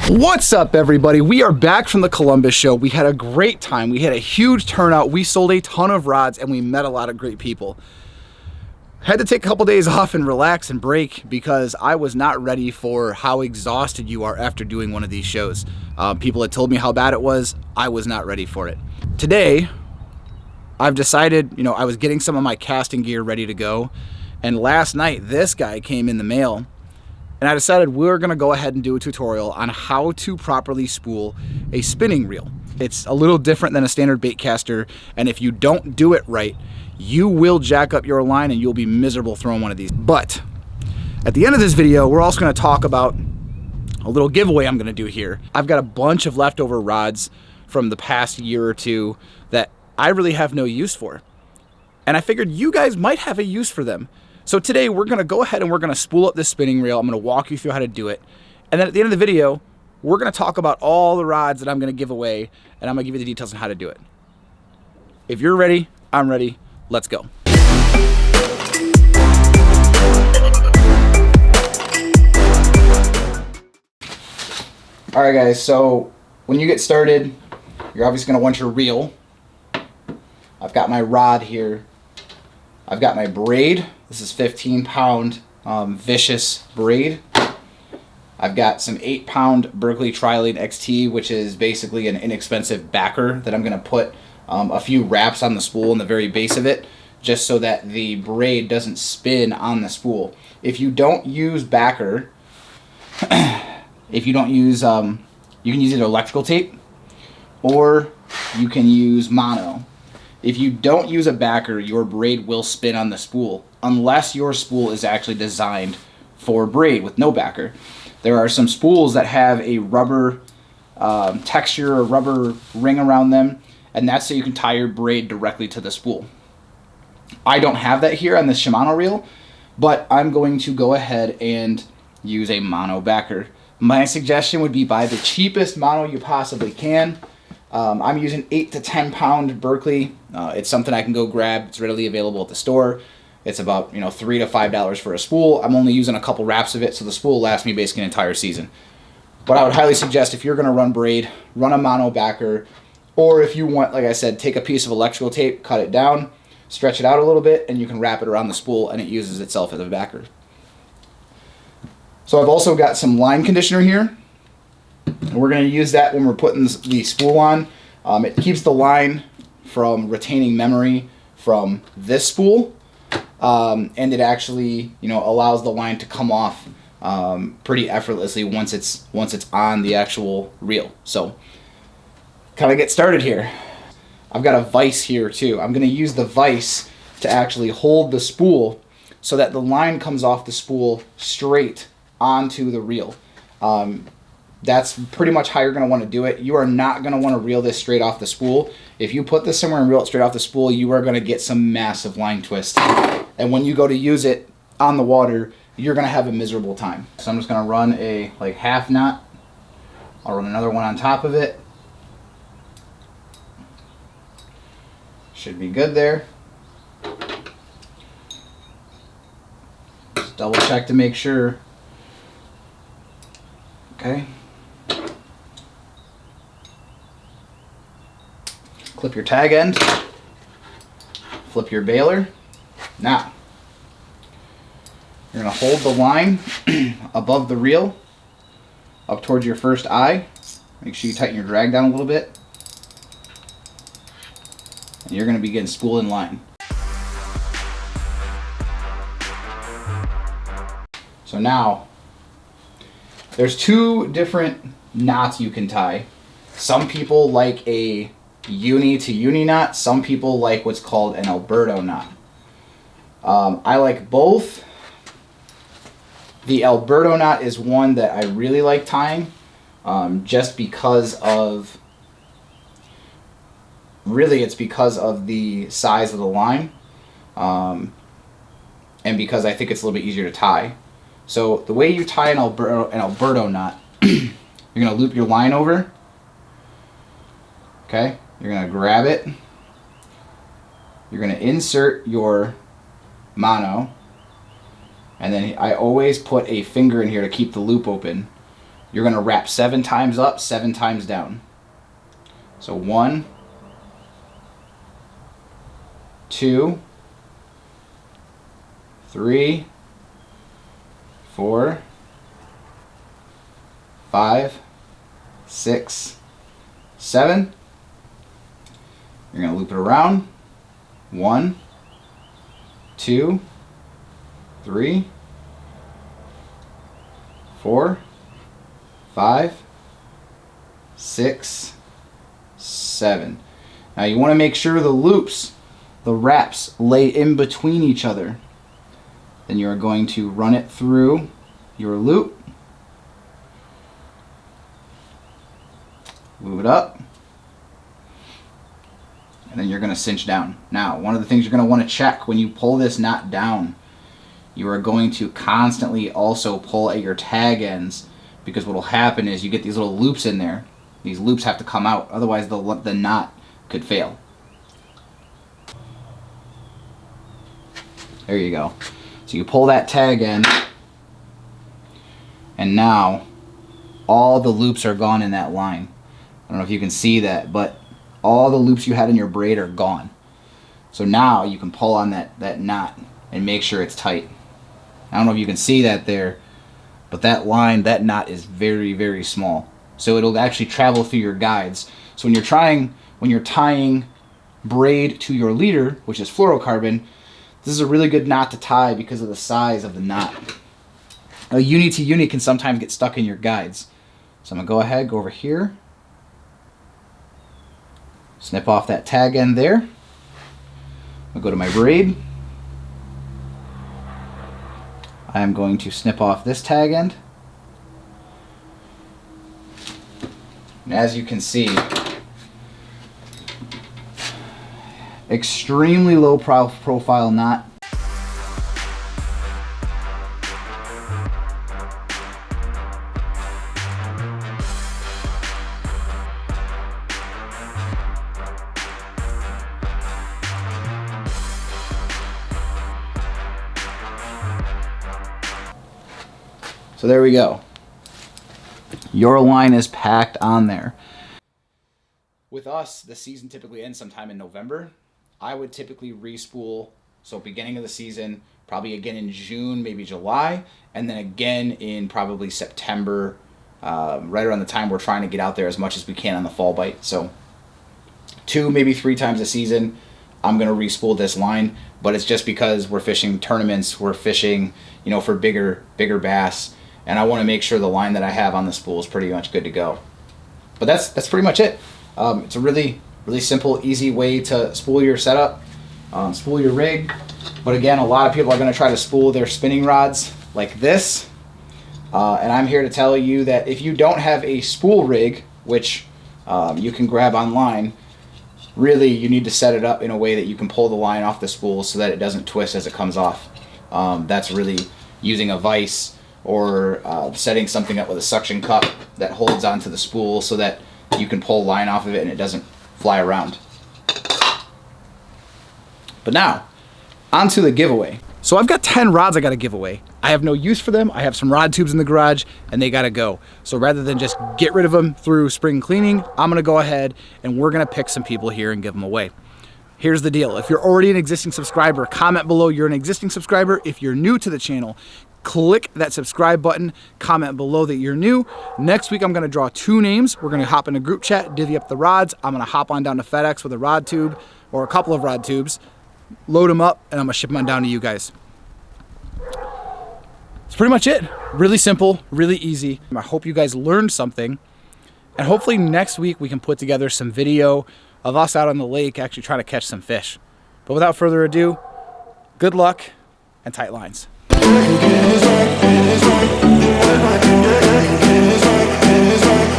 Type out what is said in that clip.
What's up, everybody? We are back from the Columbus show. We had a great time. We had a huge turnout. We sold a ton of rods and we met a lot of great people. Had to take a couple days off and relax and break because I was not ready for how exhausted you are after doing one of these shows. People had told me how bad it was. I was not ready for it. Today, I've decided, I was getting some of my casting gear ready to go. And last night, this guy came in the mail. And I decided we're gonna go ahead and do a tutorial on how to properly spool a spinning reel. It's a little different than a standard bait caster, and if you don't do it right, you will jack up your line and you'll be miserable throwing one of these. But at the end of this video, we're also gonna talk about a little giveaway I'm gonna do here. I've got a bunch of leftover rods from the past year or two that I really have no use for. And I figured you guys might have a use for them. So today we're gonna go ahead and we're gonna spool up this spinning reel. I'm gonna walk you through how to do it. And then at the end of the video, we're gonna talk about all the rods that I'm gonna give away, and I'm gonna give you the details on how to do it. If you're ready, I'm ready, let's go. All right, guys, so when you get started, you're obviously gonna want your reel. I've got my rod here. I've got my braid. This is 15-pound vicious braid. I've got some 8-pound Berkley Trilene XT, which is basically an inexpensive backer that I'm going to put a few wraps on the spool in the very base of it, just so that the braid doesn't spin on the spool. If you don't use backer, if you don't use, you can use either electrical tape or you can use mono. If you don't use a backer, your braid will spin on the spool, unless your spool is actually designed for braid with no backer. There are some spools that have a rubber texture or rubber ring around them, and that's so you can tie your braid directly to the spool. I don't have that here on this Shimano reel, but I'm going to go ahead and use a mono backer. My suggestion would be buy the cheapest mono you possibly can. I'm using 8 to 10 pound Berkley. It's something I can go grab. It's readily available at the store. It's about $3 to $5 for a spool. I'm only using a couple wraps of it, so the spool will last me basically an entire season. But I would highly suggest if you're going to run braid, run a mono backer, or if you want, like I said, take a piece of electrical tape, cut it down, stretch it out a little bit, and you can wrap it around the spool, and it uses itself as a backer. So I've also got some line conditioner here. We're going to use that when we're putting the spool on. It keeps the line from retaining memory from this spool, and it actually, allows the line to come off pretty effortlessly once it's on the actual reel. So, kind of get started here. I've got a vise here too. I'm going to use the vise to actually hold the spool so that the line comes off the spool straight onto the reel. That's pretty much how you're going to want to do it. You are not going to want to reel this straight off the spool. If you put this somewhere and reel it straight off the spool, you are going to get some massive line twist. And when you go to use it on the water, you're going to have a miserable time. So I'm just going to run a half knot. I'll run another one on top of it. Should be good there. Just double check to make sure. Okay. Clip your tag end, flip your baler. Now, you're going to hold the line above the reel up towards your first eye. Make sure you tighten your drag down a little bit. And you're going to begin spooling line. So now, there's two different knots you can tie. Some people like a uni to uni knot. Some people like what's called an Alberto knot. I like both. The Alberto knot is one that I really like tying, just because of, really it's because of the size of the line, and because I think it's a little bit easier to tie. So the way you tie an Alberto knot, you're going to loop your line over. Okay, you're going to grab it. You're going to insert your mono. And then I always put a finger in here to keep the loop open. you're going to wrap 7 times up, 7 times down. So 1, 2, 3, 4, 5, 6, 7. You're going to loop it around. 1, 2, 3, 4, 5, 6, 7. Now you want to make sure the loops, the wraps, lay in between each other. Then you're going to run it through your loop. Move it up. And then you're going to cinch down. Now, one of the things you're going to want to check when you pull this knot down, you are going to constantly also pull at your tag ends, because what will happen is you get these little loops in there. These loops have to come out, otherwise the knot could fail. There you go. So you pull that tag end, and now all the loops are gone in that line. I don't know if you can see that, but all the loops you had in your braid are gone. So now you can pull on that knot and make sure it's tight. I don't know if you can see that there, but that line, that knot is very, very small. So it'll actually travel through your guides. So when you're tying braid to your leader, which is fluorocarbon, this is a really good knot to tie because of the size of the knot. A uni to uni can sometimes get stuck in your guides. So I'm going to go ahead, go over here, snip off that tag end there. I'll go to my braid. I'm going to snip off this tag end. And as you can see, extremely low profile knot. So there we go. Your line is packed on there. With us, the season typically ends sometime in November. I would typically re-spool, so beginning of the season, probably again in June, maybe July, and then again in probably September, right around the time we're trying to get out there as much as we can on the fall bite. So 2, maybe 3 times a season, I'm going to re-spool this line, but it's just because we're fishing tournaments, we're fishing, you know, for bigger bass, and I want to make sure the line that I have on the spool is pretty much good to go. But that's pretty much it. It's a really simple, easy way to spool your setup, spool your rig. But again, a lot of people are going to try to spool their spinning rods like this. And I'm here to tell you that if you don't have a spool rig, which you can grab online, really you need to set it up in a way that you can pull the line off the spool so that it doesn't twist as it comes off. That's really using a vise or setting something up with a suction cup that holds onto the spool so that you can pull line off of it and it doesn't fly around. But now, onto the giveaway. So I've got 10 rods I got to give away. I have no use for them. I have some rod tubes in the garage and they got to go. So rather than just get rid of them through spring cleaning, I'm going to go ahead and we're going to pick some people here and give them away. Here's the deal. If you're already an existing subscriber, comment below you're an existing subscriber. If you're new to the channel, click that subscribe button, comment below that you're new. Next week, I'm going to draw 2 names. We're going to hop in a group chat, divvy up the rods. I'm going to hop on down to FedEx with a rod tube or a couple of rod tubes, load them up, and I'm going to ship them on down to you guys. That's pretty much it. Really simple, really easy. I hope you guys learned something. And hopefully next week, we can put together some video of us out on the lake actually trying to catch some fish. But without further ado, good luck and tight lines. It is right.